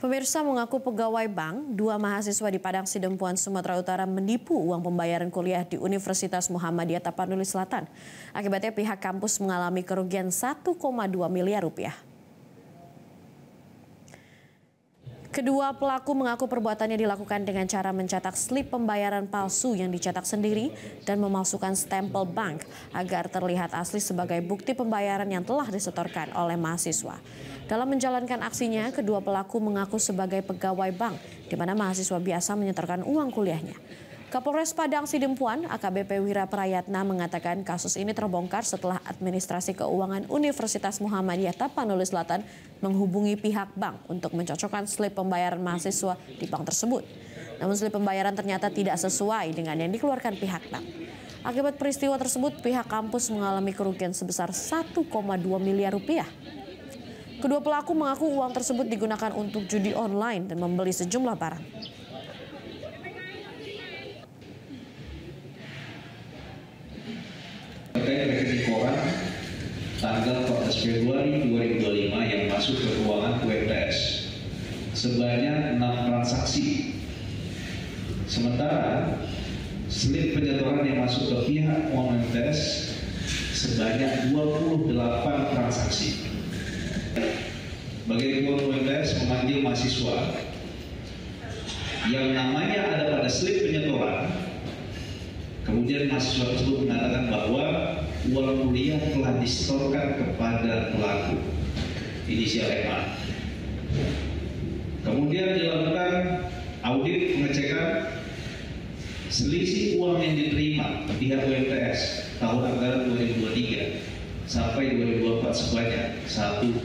Pemirsa mengaku pegawai bank, dua mahasiswa di Padang Sidempuan, Sumatera Utara menipu uang pembayaran kuliah di Universitas Muhammadiyah Tapanuli Selatan. Akibatnya pihak kampus mengalami kerugian 1,2 miliar rupiah. Kedua pelaku mengaku perbuatannya dilakukan dengan cara mencetak slip pembayaran palsu yang dicetak sendiri dan memalsukan stempel bank agar terlihat asli sebagai bukti pembayaran yang telah disetorkan oleh mahasiswa. Dalam menjalankan aksinya, kedua pelaku mengaku sebagai pegawai bank, di mana mahasiswa biasa menyetorkan uang kuliahnya. Kapolres Padang Sidempuan, AKBP Wira Prayatna, mengatakan kasus ini terbongkar setelah Administrasi Keuangan Universitas Muhammadiyah Tapanuli Selatan menghubungi pihak bank untuk mencocokkan slip pembayaran mahasiswa di bank tersebut. Namun slip pembayaran ternyata tidak sesuai dengan yang dikeluarkan pihak bank. Akibat peristiwa tersebut, pihak kampus mengalami kerugian sebesar 1,2 miliar rupiah. Kedua pelaku mengaku uang tersebut digunakan untuk judi online dan membeli sejumlah barang. Terkait rekening koran tanggal 14 Februari 2025 yang masuk ke keuangan UMTS sebanyak 6 transaksi. Sementara slip penyetoran yang masuk ke pihak UMTS sebanyak 28 transaksi. Bagi Ketua UMTS memanggil mahasiswa yang namanya ada pada slip penyetoran. Kemudian mahasiswa tersebut mengatakan bahwa uang kuliah telah disetorkan kepada pelaku inisial MA. Kemudian dilakukan audit pengecekan selisih uang yang diterima pihak UMTS tahun anggaran 2023 sampai 2024 sebanyak 1,2